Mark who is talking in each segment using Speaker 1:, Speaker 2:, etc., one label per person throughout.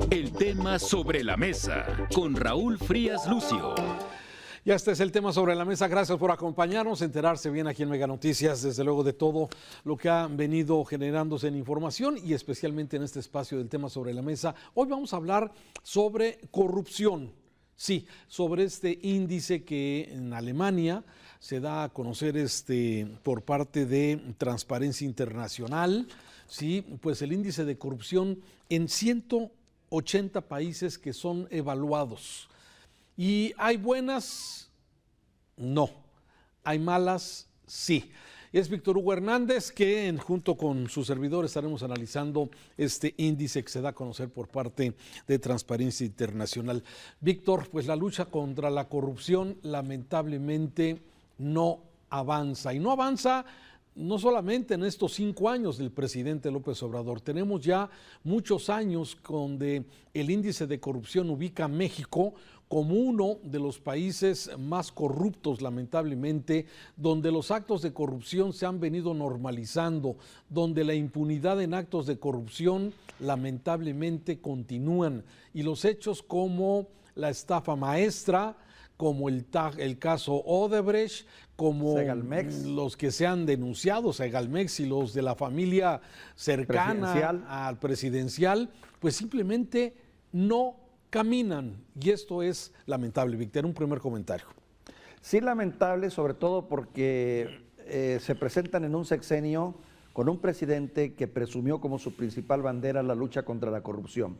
Speaker 1: El tema sobre la mesa con Raúl Frías Lucio.
Speaker 2: Ya este es el tema sobre la mesa. Gracias por acompañarnos, enterarse bien aquí en Mega Noticias, desde luego de todo lo que ha venido generándose en información y especialmente en este espacio del tema sobre la mesa. Hoy vamos a hablar sobre corrupción. Sí, sobre este índice que en Alemania se da a conocer por parte de Transparencia Internacional. Sí, pues el índice de corrupción en 180 países que son evaluados. ¿Y hay buenas? No. ¿Hay malas? Sí. Es Víctor Hugo Hernández que junto con su servidor estaremos analizando este índice que se da a conocer por parte de Transparencia Internacional. Víctor, pues la lucha contra la corrupción lamentablemente no avanza. Y no avanza no solamente en estos 5 años del presidente López Obrador. Tenemos ya muchos años donde el índice de corrupción ubica a México como uno de los países más corruptos, lamentablemente, donde los actos de corrupción se han venido normalizando, donde la impunidad en actos de corrupción lamentablemente continúan. Y los hechos como la estafa maestra, como el caso Odebrecht, como Segalmex, los que se han denunciado, Segalmex y los de la familia cercana al presidencial, pues simplemente no caminan. Y esto es lamentable. Víctor, un primer comentario.
Speaker 3: Sí, lamentable, sobre todo porque se presentan en un sexenio con un presidente que presumió como su principal bandera la lucha contra la corrupción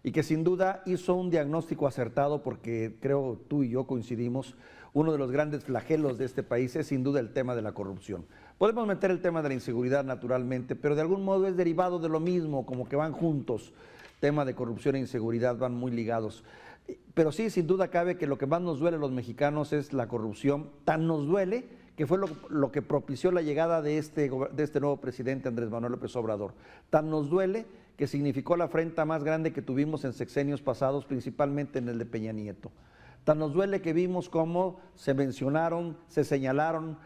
Speaker 3: y que sin duda hizo un diagnóstico acertado, porque creo tú y yo coincidimos, uno de los grandes flagelos de este país es sin duda el tema de la corrupción. Podemos meter el tema de la inseguridad naturalmente, pero de algún modo es derivado de lo mismo, como que van juntos. Tema de corrupción e inseguridad van muy ligados. Pero sí, sin duda cabe que lo que más nos duele a los mexicanos es la corrupción. Tan nos duele que fue lo que propició la llegada de este nuevo presidente Andrés Manuel López Obrador. Tan nos duele que significó la afrenta más grande que tuvimos en sexenios pasados, principalmente en el de Peña Nieto. Tan nos duele que vimos cómo se mencionaron, se señalaron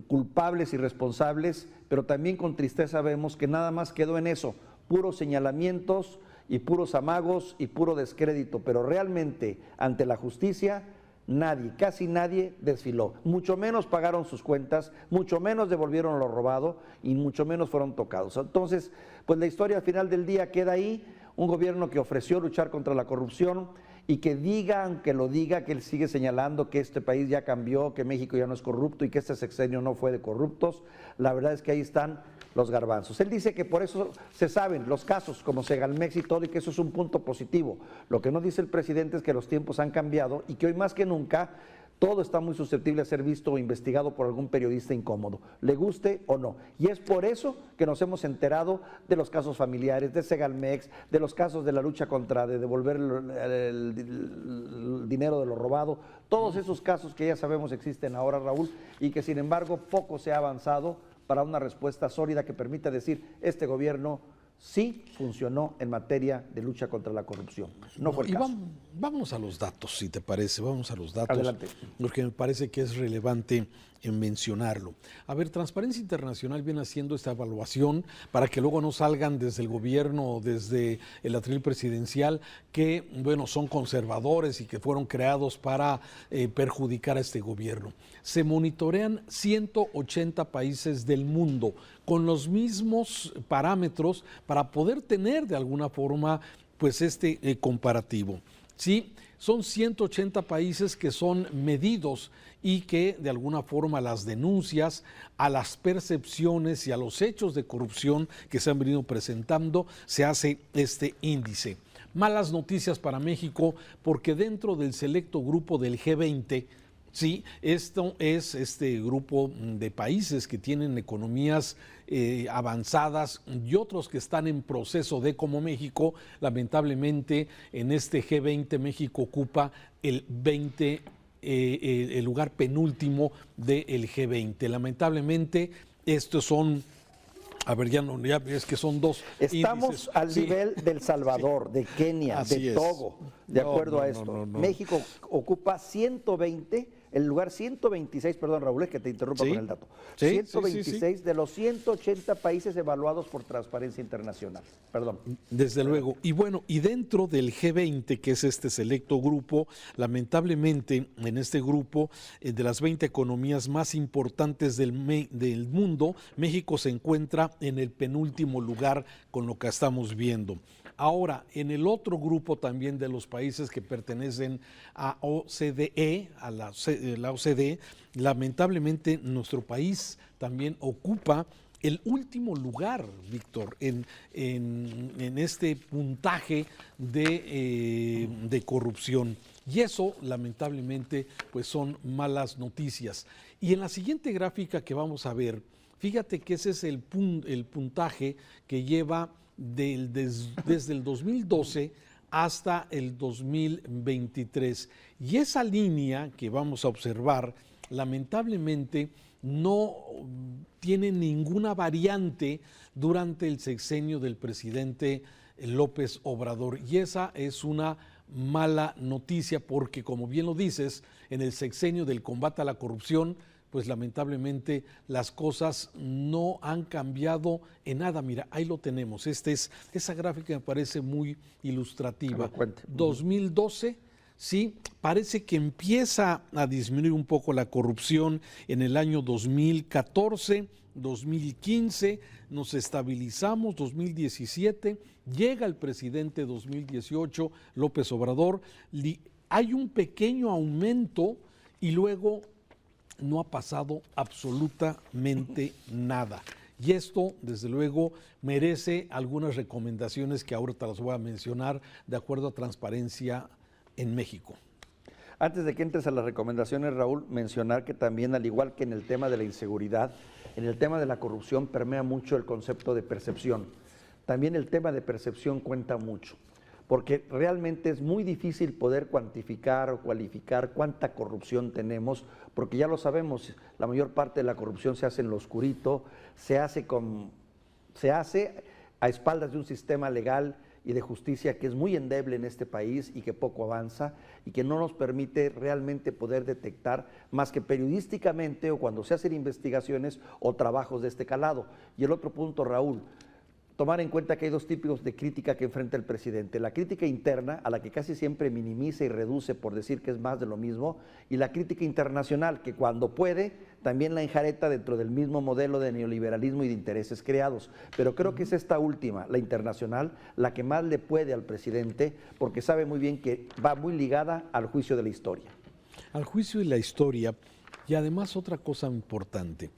Speaker 3: culpables y responsables, pero también con tristeza vemos que nada más quedó en eso, puros señalamientos y puros amagos y puro descrédito, pero realmente ante la justicia nadie, casi nadie desfiló, mucho menos pagaron sus cuentas, mucho menos devolvieron lo robado y mucho menos fueron tocados. Entonces, pues la historia al final del día queda ahí, un gobierno que ofreció luchar contra la corrupción y que diga, aunque lo diga, que él sigue señalando que este país ya cambió, que México ya no es corrupto y que este sexenio no fue de corruptos. La verdad es que ahí están los garbanzos. Él dice que por eso se saben los casos como Segalmex y todo, y que eso es un punto positivo. Lo que no dice el presidente es que los tiempos han cambiado y que hoy más que nunca todo está muy susceptible a ser visto o investigado por algún periodista incómodo, le guste o no. Y es por eso que nos hemos enterado de los casos familiares, de Segalmex, de los casos de la lucha contra de devolver el dinero de lo robado, todos esos casos que ya sabemos existen ahora, Raúl, y que sin embargo poco se ha avanzado para una respuesta sólida que permita decir este gobierno sí funcionó en materia de lucha contra la corrupción. No fue el caso.
Speaker 2: Vamos a los datos, si te parece, vamos a los datos.
Speaker 3: Adelante.
Speaker 2: Porque me parece que es relevante mencionarlo. A ver, Transparencia Internacional viene haciendo esta evaluación para que luego no salgan desde el gobierno o desde el atril presidencial que, bueno, son conservadores y que fueron creados para perjudicar a este gobierno. Se monitorean 180 países del mundo con los mismos parámetros para poder tener de alguna forma pues comparativo. Sí, son 180 países que son medidos y que de alguna forma las denuncias, a las percepciones y a los hechos de corrupción que se han venido presentando, se hace este índice. Malas noticias para México porque dentro del selecto grupo del G20, sí, esto es este grupo de países que tienen economías avanzadas y otros que están en proceso de, como México, lamentablemente en este G20 México ocupa el lugar penúltimo del G20. Lamentablemente estos son, a ver, ya es que son dos.
Speaker 3: Estamos
Speaker 2: índices.
Speaker 3: al nivel del Salvador, de Kenia,
Speaker 2: Así
Speaker 3: de
Speaker 2: es.
Speaker 3: Togo, de acuerdo a esto. México ocupa 120 el lugar 126, perdón Raúl, es que te interrumpa
Speaker 2: Sí.
Speaker 3: con el dato,
Speaker 2: Sí,
Speaker 3: 126 de los 180 países evaluados por Transparencia Internacional. Perdón.
Speaker 2: Desde luego. Y bueno, y dentro del G20, que es este selecto grupo, lamentablemente en este grupo de las 20 economías más importantes del mundo, México se encuentra en el penúltimo lugar con lo que estamos viendo. Ahora, en el otro grupo también de los países que pertenecen a OCDE, a la OCDE, lamentablemente nuestro país también ocupa el último lugar, Víctor, en este puntaje de corrupción. Y eso, lamentablemente, pues son malas noticias. Y en la siguiente gráfica que vamos a ver, fíjate que ese es el puntaje que lleva desde el 2012 hasta el 2023. Y esa línea que vamos a observar, lamentablemente, no tiene ninguna variante durante el sexenio del presidente López Obrador. Y esa es una mala noticia porque, como bien lo dices, en el sexenio del combate a la corrupción, pues lamentablemente las cosas no han cambiado en nada. Mira, ahí lo tenemos. Esa gráfica me parece muy ilustrativa. 2012, sí, parece que empieza a disminuir un poco la corrupción en el año 2014, 2015, nos estabilizamos, 2017, llega el presidente 2018, López Obrador, hay un pequeño aumento y luego no ha pasado absolutamente nada. Y esto, desde luego, merece algunas recomendaciones que ahora te las voy a mencionar de acuerdo a Transparencia en México.
Speaker 3: Antes de que entres a las recomendaciones, Raúl, mencionar que también, al igual que en el tema de la inseguridad, en el tema de la corrupción permea mucho el concepto de percepción. También el tema de percepción cuenta mucho, porque realmente es muy difícil poder cuantificar o cualificar cuánta corrupción tenemos, porque ya lo sabemos, la mayor parte de la corrupción se hace en lo oscurito, se hace a espaldas de un sistema legal y de justicia que es muy endeble en este país y que poco avanza y que no nos permite realmente poder detectar más que periodísticamente o cuando se hacen investigaciones o trabajos de este calado. Y el otro punto, Raúl, tomar en cuenta que hay dos tipos de crítica que enfrenta el presidente. La crítica interna, a la que casi siempre minimiza y reduce por decir que es más de lo mismo, y la crítica internacional, que cuando puede también la enjareta dentro del mismo modelo de neoliberalismo y de intereses creados. Pero creo que es esta última, la internacional, la que más le puede al presidente, porque sabe muy bien que va muy ligada al juicio de la historia.
Speaker 2: Al juicio de la historia, y además otra cosa importante,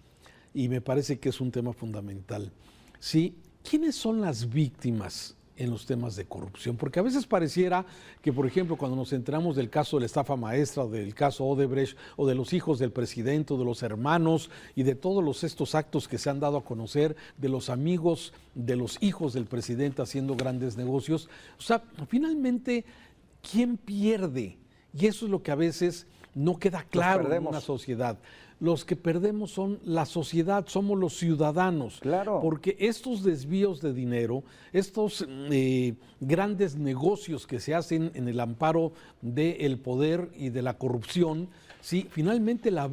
Speaker 2: y me parece que es un tema fundamental, sí. ¿Quiénes son las víctimas en los temas de corrupción? Porque a veces pareciera que, por ejemplo, cuando nos enteramos del caso de la estafa maestra, o del caso Odebrecht, o de los hijos del presidente, o de los hermanos, y de todos estos actos que se han dado a conocer, de los amigos de los hijos del presidente haciendo grandes negocios, o sea, finalmente, ¿quién pierde? Y eso es lo que a veces no queda claro en una sociedad. Los que perdemos son la sociedad, somos los ciudadanos.
Speaker 3: Claro.
Speaker 2: Porque estos desvíos de dinero, estos grandes negocios que se hacen en el amparo del poder y de la corrupción, sí, finalmente las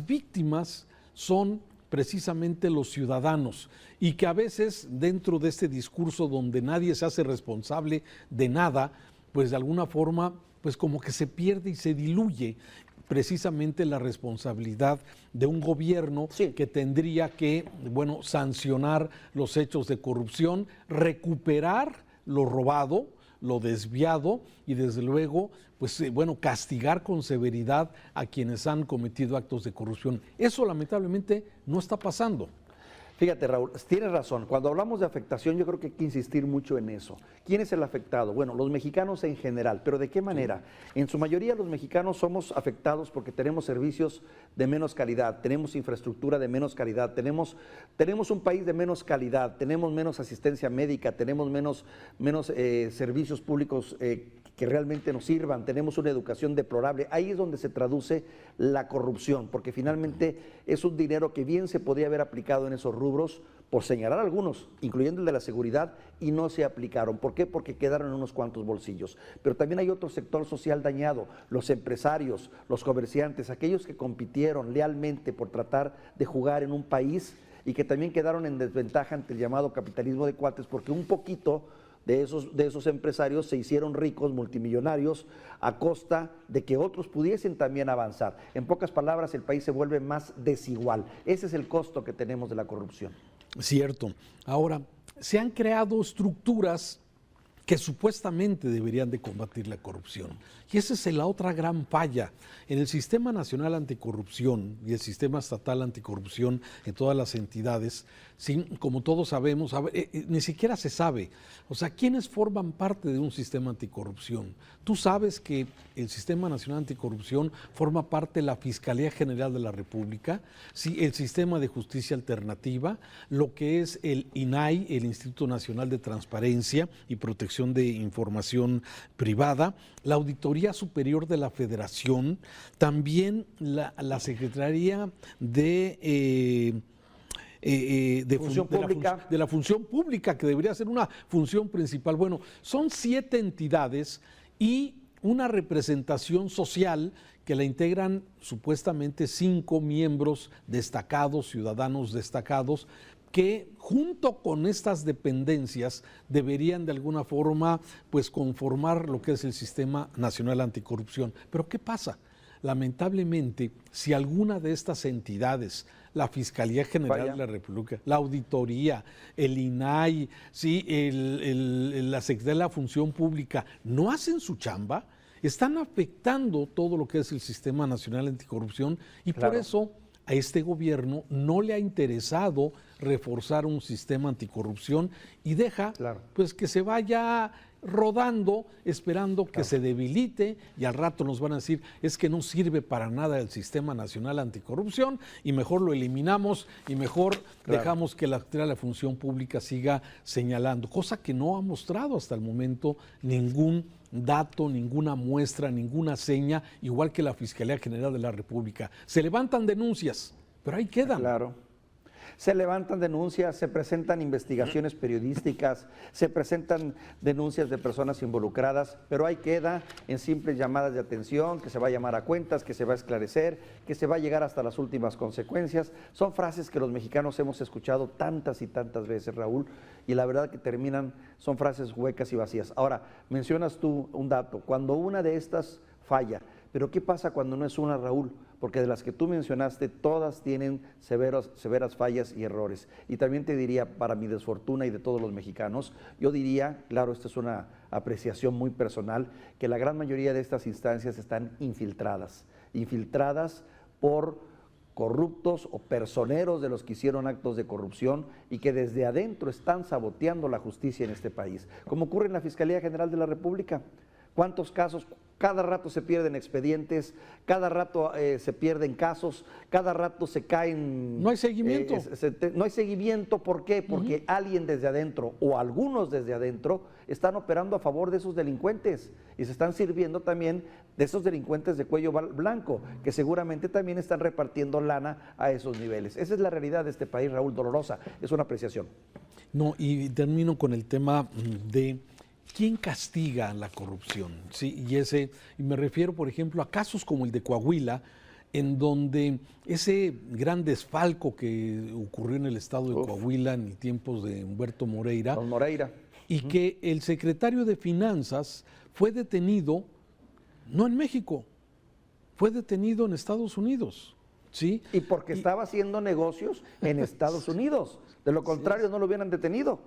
Speaker 2: víctimas son precisamente los ciudadanos, y que a veces dentro de este discurso donde nadie se hace responsable de nada, pues de alguna forma, pues como que se pierde y se diluye precisamente la responsabilidad de un gobierno que tendría que, bueno, sancionar los hechos de corrupción, recuperar lo robado, lo desviado y desde luego, pues bueno, castigar con severidad a quienes han cometido actos de corrupción. Eso lamentablemente no está pasando.
Speaker 3: Fíjate, Raúl, tienes razón. Cuando hablamos de afectación, yo creo que hay que insistir mucho en eso. ¿Quién es el afectado? Bueno, los mexicanos en general, pero ¿de qué manera? En su mayoría los mexicanos somos afectados porque tenemos servicios de menos calidad, tenemos infraestructura de menos calidad, tenemos un país de menos calidad, tenemos menos asistencia médica, tenemos menos servicios públicos que realmente nos sirvan, tenemos una educación deplorable. Ahí es donde se traduce la corrupción, porque finalmente es un dinero que bien se podría haber aplicado en esos rubros, por señalar algunos, incluyendo el de la seguridad, y no se aplicaron. ¿Por qué? Porque quedaron en unos cuantos bolsillos. Pero también hay otro sector social dañado, los empresarios, los comerciantes, aquellos que compitieron lealmente por tratar de jugar en un país y que también quedaron en desventaja ante el llamado capitalismo de cuates, porque un poquito de esos empresarios se hicieron ricos, multimillonarios, a costa de que otros pudiesen también avanzar. En pocas palabras, el país se vuelve más desigual. Ese es el costo que tenemos de la corrupción.
Speaker 2: Cierto. Ahora, se han creado estructuras que supuestamente deberían de combatir la corrupción. Y esa es la otra gran falla. En el Sistema Nacional Anticorrupción y el Sistema Estatal Anticorrupción en todas las entidades, sí, como todos sabemos, ni siquiera se sabe, o sea, ¿quiénes forman parte de un sistema anticorrupción? Tú sabes que el Sistema Nacional Anticorrupción forma parte de la Fiscalía General de la República, sí, el Sistema de Justicia Alternativa, lo que es el INAI, el Instituto Nacional de Transparencia y Protección de Información Privada, la Auditoría Superior de la Federación, también la Secretaría de la función pública, que debería ser una función principal. Bueno, son 7 entidades y una representación social que la integran supuestamente 5 miembros destacados, ciudadanos destacados, que junto con estas dependencias deberían de alguna forma pues conformar lo que es el Sistema Nacional Anticorrupción. Pero ¿qué pasa? Lamentablemente, si alguna de estas entidades, la Fiscalía General de la República, la Auditoría, el INAI, ¿sí? La Secretaría de la Función Pública, no hacen su chamba, están afectando todo lo que es el Sistema Nacional Anticorrupción y por eso a este gobierno no le ha interesado reforzar un sistema anticorrupción y deja pues que se vaya rodando esperando que se debilite y al rato nos van a decir es que no sirve para nada el Sistema Nacional Anticorrupción y mejor lo eliminamos y mejor dejamos que la función pública siga señalando, cosa que no ha mostrado hasta el momento ningún dato, ninguna muestra, ninguna seña, igual que la Fiscalía General de la República. Se levantan denuncias, pero ahí quedan.
Speaker 3: Claro. Se levantan denuncias, se presentan investigaciones periodísticas, se presentan denuncias de personas involucradas, pero ahí queda en simples llamadas de atención, que se va a llamar a cuentas, que se va a esclarecer, que se va a llegar hasta las últimas consecuencias. Son frases que los mexicanos hemos escuchado tantas y tantas veces, Raúl, y la verdad que son frases huecas y vacías. Ahora, mencionas tú un dato, cuando una de estas falla, pero ¿qué pasa cuando no es una, Raúl? Porque de las que tú mencionaste, todas tienen severas fallas y errores. Y también te diría, para mi desfortuna y de todos los mexicanos, yo diría, claro, esta es una apreciación muy personal, que la gran mayoría de estas instancias están infiltradas por corruptos o personeros de los que hicieron actos de corrupción y que desde adentro están saboteando la justicia en este país, como ocurre en la Fiscalía General de la República. ¿Cuántos casos? Cada rato se pierden expedientes, cada rato se pierden casos, cada rato se caen...
Speaker 2: No hay seguimiento.
Speaker 3: No hay seguimiento, ¿por qué? Porque alguien desde adentro o algunos desde adentro están operando a favor de esos delincuentes y se están sirviendo también de esos delincuentes de cuello blanco, que seguramente también están repartiendo lana a esos niveles. Esa es la realidad de este país, Raúl, dolorosa, es una apreciación.
Speaker 2: No, y termino con el tema de... ¿Quién castiga la corrupción? ¿Sí? Y me refiero, por ejemplo, a casos como el de Coahuila, en donde ese gran desfalco que ocurrió en el estado de Coahuila en tiempos de Humberto Moreira, y que el secretario de Finanzas fue detenido, no en México, fue detenido en Estados Unidos. ¿Sí?
Speaker 3: Y porque estaba haciendo negocios en Estados Unidos, de lo contrario no lo hubieran detenido.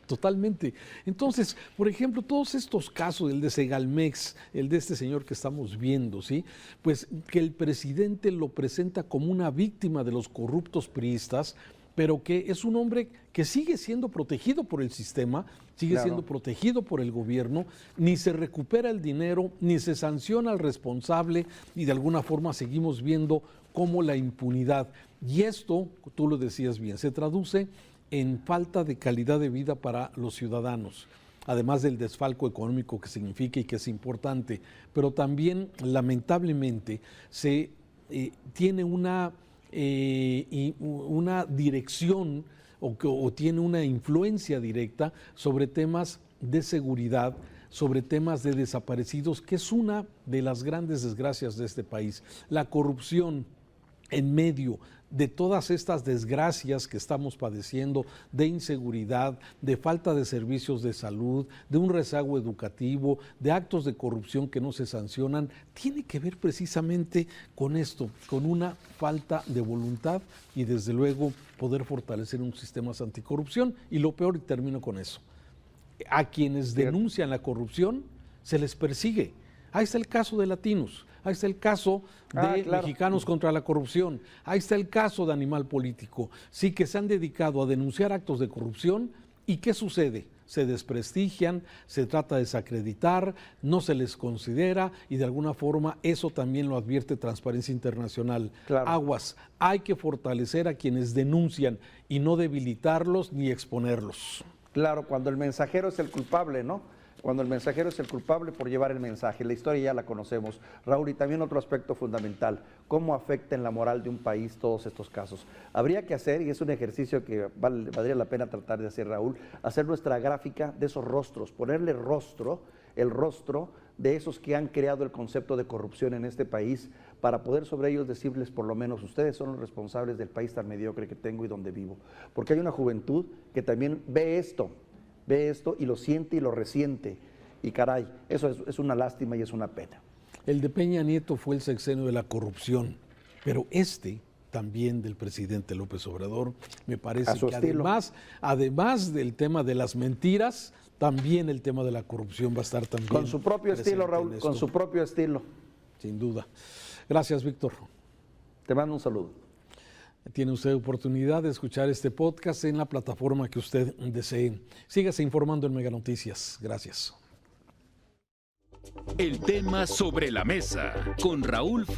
Speaker 2: Totalmente. Entonces, por ejemplo, todos estos casos, el de Segalmex, el de este señor que estamos viendo, ¿sí? Pues que el presidente lo presenta como una víctima de los corruptos priistas, pero que es un hombre que sigue siendo protegido por el sistema, sigue siendo protegido por el gobierno, ni se recupera el dinero, ni se sanciona al responsable, y de alguna forma seguimos viendo cómo la impunidad. Y esto, tú lo decías bien, se traduce en falta de calidad de vida para los ciudadanos. además del desfalco económico que significa y que es importante, pero también lamentablemente se tiene una dirección o tiene una influencia directa sobre temas de seguridad, sobre temas de desaparecidos, que es una de las grandes desgracias de este país. La corrupción en medio de todas estas desgracias que estamos padeciendo, de inseguridad, de falta de servicios de salud, de un rezago educativo, de actos de corrupción que no se sancionan, tiene que ver precisamente con esto, con una falta de voluntad y desde luego poder fortalecer un sistema anticorrupción. Y lo peor, y termino con eso, a quienes denuncian la corrupción se les persigue. Ahí está el caso de Latinos, ahí está el caso de Mexicanos contra la Corrupción, ahí está el caso de Animal Político, sí, que se han dedicado a denunciar actos de corrupción. ¿Y qué sucede? Se desprestigian, se trata de desacreditar, no se les considera y de alguna forma eso también lo advierte Transparencia Internacional.
Speaker 3: Claro.
Speaker 2: Aguas, hay que fortalecer a quienes denuncian y no debilitarlos ni exponerlos.
Speaker 3: Claro, cuando el mensajero es el culpable, ¿no? Cuando el mensajero es el culpable por llevar el mensaje. La historia ya la conocemos. Raúl, y también otro aspecto fundamental, ¿cómo afecta en la moral de un país todos estos casos? Habría que hacer, y es un ejercicio que valdría la pena tratar de hacer, Raúl, hacer nuestra gráfica de esos rostros, ponerle rostro, el rostro de esos que han creado el concepto de corrupción en este país, para poder sobre ellos decirles por lo menos, ustedes son los responsables del país tan mediocre que tengo y donde vivo. Porque hay una juventud que también ve esto y lo siente y lo resiente. Y caray, eso es una lástima y es una pena.
Speaker 2: El de Peña Nieto fue el sexenio de la corrupción, pero también del presidente López Obrador, me parece que además del tema de las mentiras, también el tema de la corrupción va a estar también
Speaker 3: con su propio estilo, Raúl, con su propio estilo.
Speaker 2: Sin duda. Gracias, Víctor.
Speaker 3: Te mando un saludo.
Speaker 2: Tiene usted oportunidad de escuchar este podcast en la plataforma que usted desee. Sígase informando en Mega Noticias. Gracias.
Speaker 1: El tema sobre la mesa con Raúl Frías.